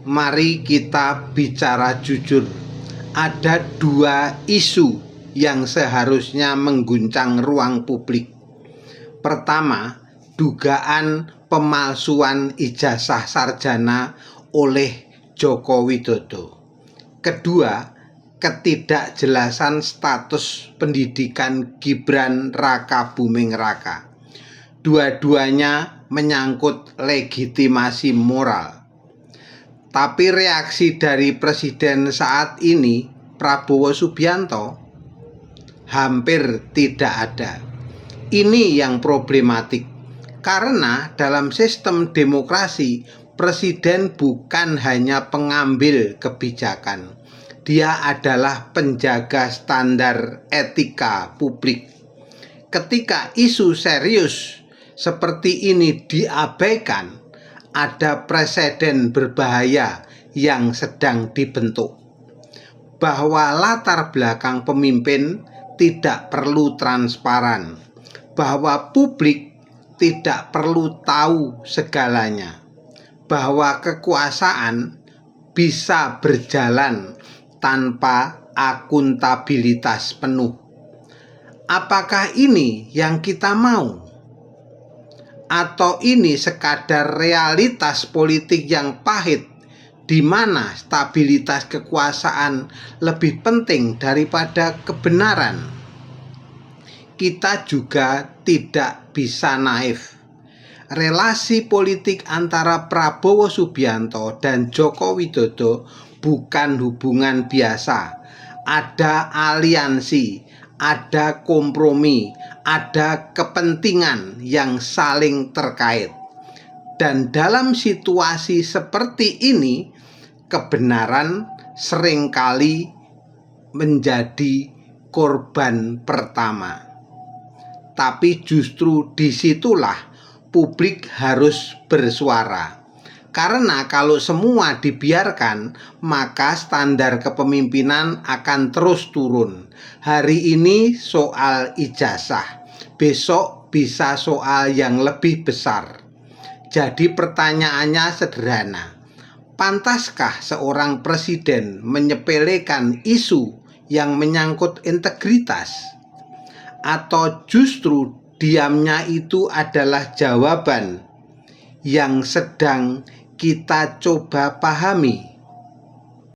Mari kita bicara jujur. Ada dua isu yang seharusnya mengguncang ruang publik. Pertama, dugaan pemalsuan ijazah sarjana oleh Joko Widodo. Kedua, ketidakjelasan status pendidikan Gibran Raka Buming Raka. Dua-duanya menyangkut legitimasi moral. Tapi reaksi dari Presiden saat ini, Prabowo Subianto, hampir tidak ada. Ini yang problematik, karena dalam sistem demokrasi, Presiden bukan hanya pengambil kebijakan, dia adalah penjaga standar etika publik. Ketika isu serius seperti ini diabaikan, ada preseden berbahaya yang sedang dibentuk, bahwa latar belakang pemimpin tidak perlu transparan, bahwa publik tidak perlu tahu segalanya, bahwa kekuasaan bisa berjalan tanpa akuntabilitas penuh. Apakah ini yang kita mau? Atau ini sekadar realitas politik yang pahit, di mana stabilitas kekuasaan lebih penting daripada kebenaran? Kita juga tidak bisa naif. Relasi politik antara Prabowo Subianto dan Joko Widodo bukan hubungan biasa. Ada aliansi, ada kompromi, ada kepentingan yang saling terkait. Dan dalam situasi seperti ini, kebenaran seringkali menjadi korban pertama. Tapi justru disitulah publik harus bersuara. Karena kalau semua dibiarkan, maka standar kepemimpinan akan terus turun. Hari ini soal ijazah, besok bisa soal yang lebih besar. Jadi pertanyaannya sederhana. Pantaskah seorang presiden menyepelekan isu yang menyangkut integritas? Atau justru diamnya itu adalah jawaban yang sedang kita coba pahami?